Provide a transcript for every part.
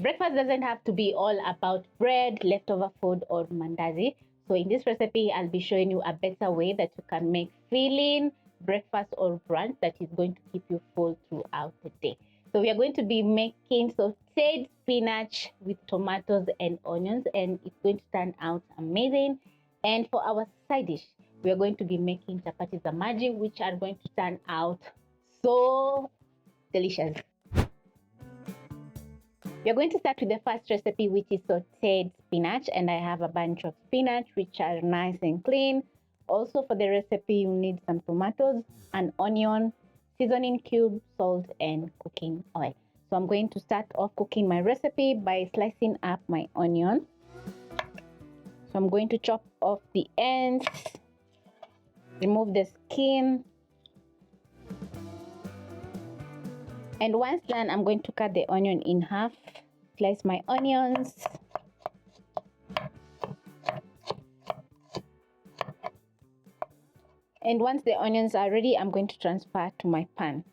Breakfast doesn't have to be all about bread, leftover food, or mandazi. So in this recipe, I'll be showing you a better way that you can make filling breakfast or brunch that is going to keep you full throughout the day. So we are going to be making sauteed spinach with tomatoes and onions, and it's going to turn out amazing. And for our side dish, we are going to be making chapati Maji, which are going to turn out so delicious. We are going to start with the first recipe, which is sauteed spinach, and I have a bunch of spinach which are nice and clean. Also for the recipe, you need some tomatoes, an onion, seasoning cube, salt, and cooking oil. So I'm going to start off cooking my recipe by slicing up my onion. So I'm going to chop off the ends, remove the skin, and once done, I'm going to cut the onion in half, slice my onions, and once the onions are ready, I'm going to transfer to my pan.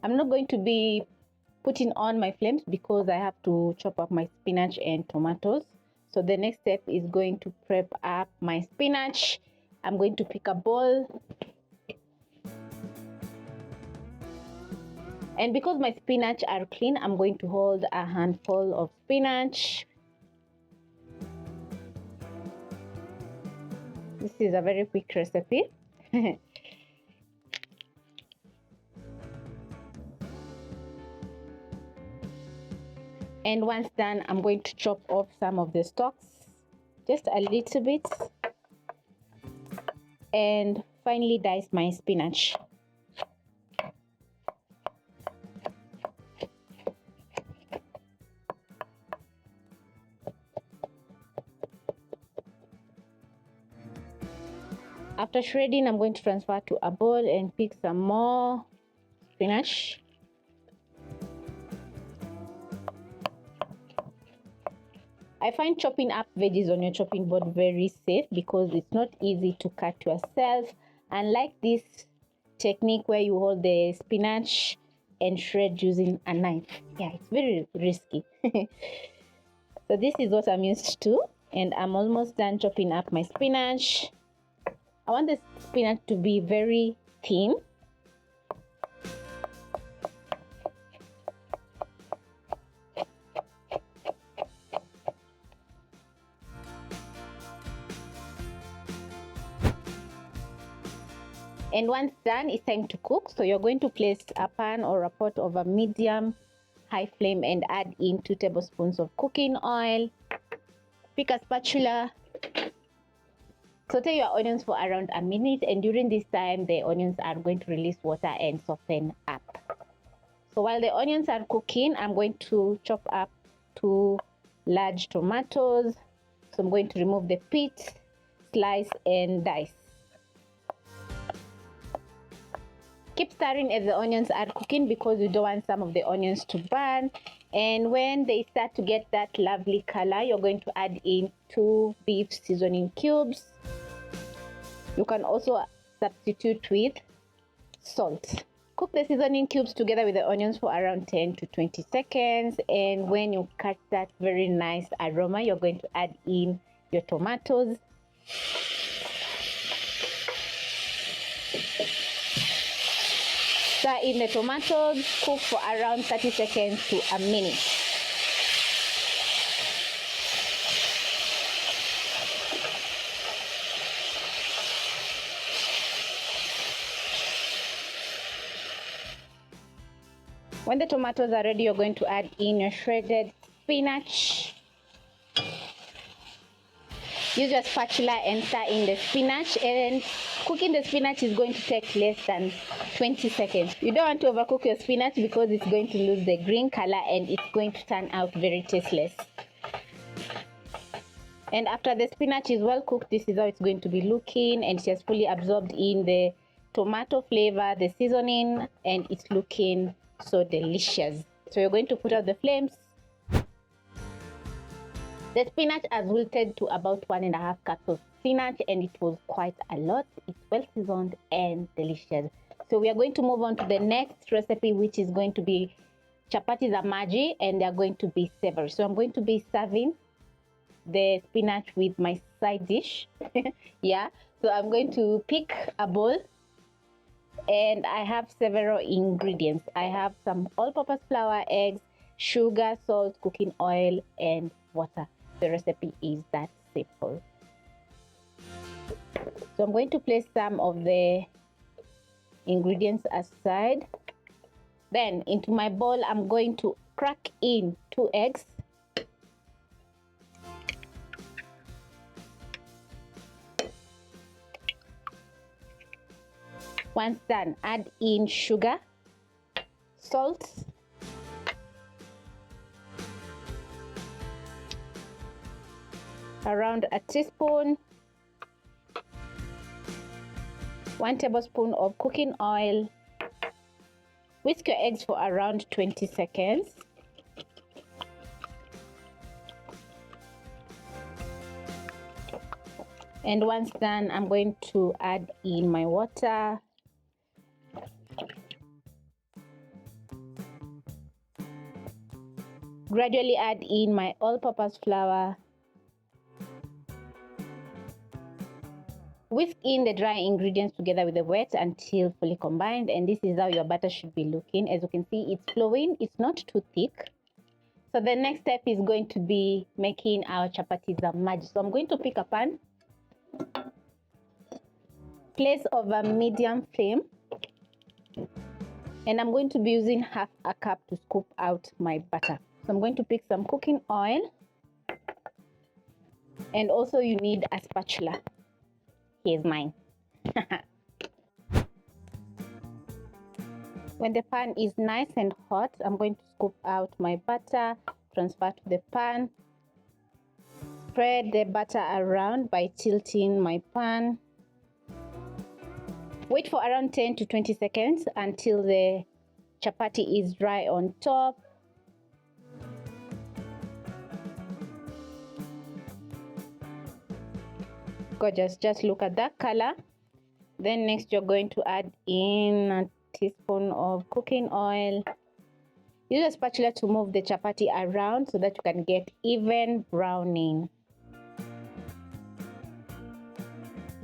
I'm not going to be putting on my flames because I have to chop up my spinach and tomatoes. So the next step is going to prep up my spinach. I'm going to pick a bowl. And because my spinach are clean, I'm going to hold a handful of spinach. This is a very quick recipe. And once done, I'm going to chop off some of the stalks, just a little bit. And finally dice my spinach. After shredding, I'm going to transfer to a bowl and pick some more spinach. I find chopping up veggies on your chopping board very safe because it's not easy to cut yourself. Unlike this technique where you hold the spinach and shred using a knife. Yeah, it's very risky. So this is what I'm used to, and I'm almost done chopping up my spinach. I want the spinach to be very thin. And once done, it's time to cook. So you're going to place a pan or a pot over medium high flame and add in 2 tablespoons of cooking oil. Pick a spatula. Saute your onions for around a minute, and during this time the onions are going to release water and soften up. So while the onions are cooking, I'm going to chop up 2 large tomatoes. So I'm going to remove the pit, slice and dice. Keep stirring as the onions are cooking because you don't want some of the onions to burn. And when they start to get that lovely color, you're going to add in 2 beef seasoning cubes. You can also substitute with salt. Cook the seasoning cubes together with the onions for around 10 to 20 seconds. And when you catch that very nice aroma, you're going to add in your tomatoes. Stir in the tomatoes, cook for around 30 seconds to a minute. When the tomatoes are ready, you're going to add in your shredded spinach. Use your spatula and stir in the spinach, and cooking the spinach is going to take less than 20 seconds. You don't want to overcook your spinach because it's going to lose the green color and it's going to turn out very tasteless. And after the spinach is well cooked, this is how it's going to be looking, and it has fully absorbed in the tomato flavor, the seasoning, and it's looking so delicious. So you're going to put out the flames. The spinach has wilted to about 1.5 cups of spinach, and it was quite a lot. It's well seasoned and delicious. So we are going to move on to the next recipe, which is going to be chapatis are Maji and they're going to be savory. So I'm going to be serving the spinach with my side dish. Yeah, so I'm going to pick a bowl and I have several ingredients. I have some all-purpose flour, eggs, sugar, salt, cooking oil, and water. The recipe is that simple. So I'm going to place some of the ingredients aside. Then into my bowl, I'm going to crack in 2 eggs. Once done, add in sugar, salt, around a teaspoon, 1 tablespoon of cooking oil. Whisk your eggs for around 20 seconds. And once done, I'm going to add in my water. Gradually add in my all-purpose flour. Whisk in the dry ingredients together with the wet until fully combined, and this is how your batter should be looking. As you can see, it's flowing, it's not too thick. So the next step is going to be making our chapatis Maji. So I'm going to pick a pan, place over medium flame, and I'm going to be using half a cup to scoop out my butter. So I'm going to pick some cooking oil, and also you need a spatula. Here's mine. When the pan is nice and hot, I'm going to scoop out my butter, transfer to the pan, spread the butter around by tilting my pan. Wait for around 10 to 20 seconds until the chapati is dry on top. Gorgeous, just look at that color. Then next you're going to add in a teaspoon of cooking oil. Use a spatula to move the chapati around so that you can get even browning.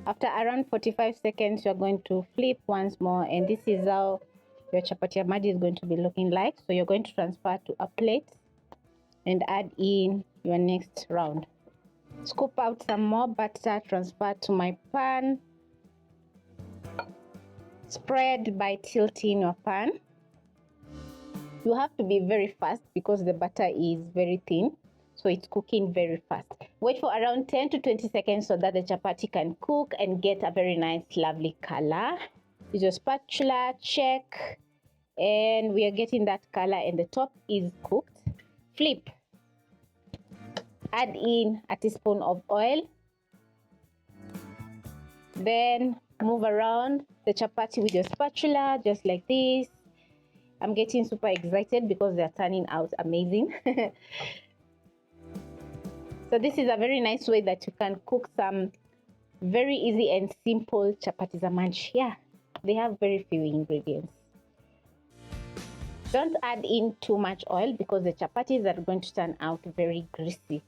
After around 45 seconds, you're going to flip once more, and this is how your chapati Maji is going to be looking like. So you're going to transfer to a plate and add in your next round. Scoop out some more butter, transfer to my pan. Spread by tilting your pan. You have to be very fast because the butter is very thin, so it's cooking very fast. Wait for around 10 to 20 seconds so that the chapati can cook and get a very nice, lovely color. Use your spatula, check, and we are getting that color and the top is cooked. Flip. Add in a teaspoon of oil. Then move around the chapati with your spatula, just like this. I'm getting super excited because they're turning out amazing. So this is a very nice way that you can cook some very easy and simple chapatis Maji. Yeah, they have very few ingredients. Don't add in too much oil because the chapatis are going to turn out very greasy.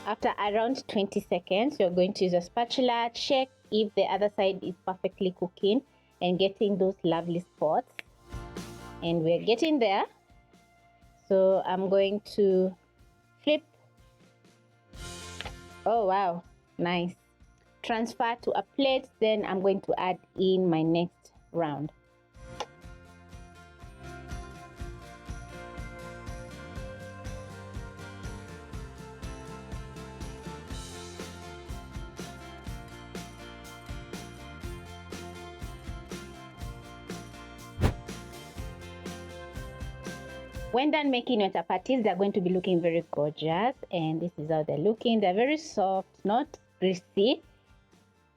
After around 20 seconds, you're going to use a spatula, check if the other side is perfectly cooking and getting those lovely spots. And we're getting there. So I'm going to flip. Oh wow, nice. Transfer to a plate, then I'm going to add in my next round. When done making your chapatis, they're going to be looking very gorgeous, and this is how they're looking. They're very soft, not greasy,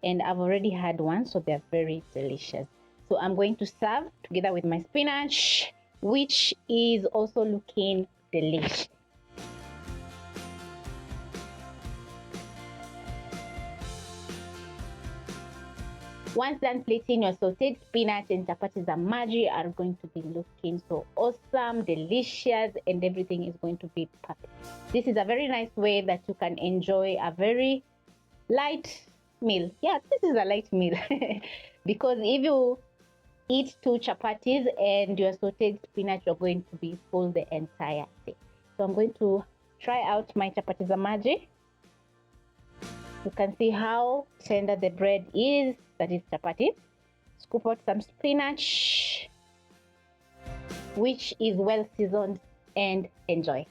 and I've already had one, so they're very delicious. So I'm going to serve together with my spinach, which is also looking delicious. Once done plating, your sauteed spinach and chapatis and Maji are going to be looking so awesome, delicious, and everything is going to be perfect. This is a very nice way that you can enjoy a very light meal. Yeah, this is a light meal because if you eat 2 chapatis and your sauteed spinach, you're going to be full the entire day. So I'm going to try out my chapatis and Maji. You can see how tender the bread is, that is chapati. Scoop out some spinach, which is well seasoned, and enjoy.